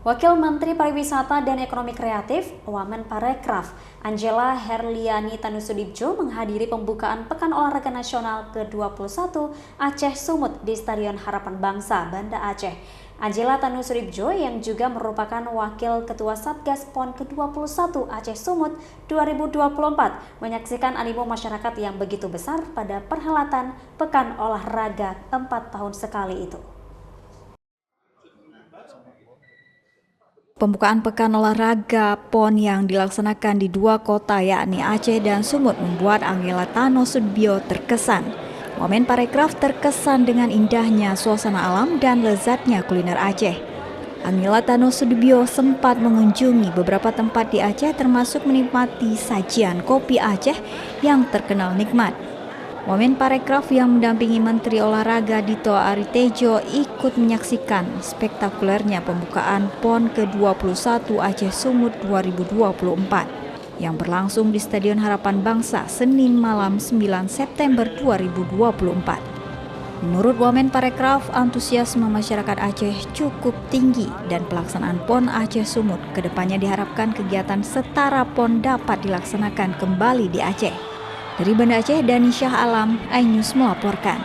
Wakil Menteri Pariwisata dan Ekonomi Kreatif, Wamenparekraf, Angela Herliani Tanusudibjo menghadiri pembukaan Pekan Olahraga Nasional ke-21 Aceh Sumut di Stadion Harapan Bangsa, Banda Aceh. Angela Tanusudibjo yang juga merupakan Wakil Ketua Satgas PON ke-21 Aceh Sumut 2024 menyaksikan animo masyarakat yang begitu besar pada perhelatan Pekan Olahraga 4 tahun sekali itu. Pembukaan Pekan Olahraga PON yang dilaksanakan di dua kota yakni Aceh dan Sumut membuat Angela Tanusudibjo terkesan. Wamenparekraf terkesan dengan indahnya suasana alam dan lezatnya kuliner Aceh. Angela Tanusudibjo sempat mengunjungi beberapa tempat di Aceh termasuk menikmati sajian kopi Aceh yang terkenal nikmat. Wamenparekraf yang mendampingi Menteri Olahraga Dito Aritejo ikut menyaksikan spektakulernya pembukaan PON ke-21 Aceh Sumut 2024 yang berlangsung di Stadion Harapan Bangsa Senin malam 9 September 2024. Menurut Wamenparekraf, antusiasme masyarakat Aceh cukup tinggi dan pelaksanaan PON Aceh Sumut kedepannya diharapkan kegiatan setara PON dapat dilaksanakan kembali di Aceh. Dari Banda Aceh, Dani Syah Alam, iNews melaporkan.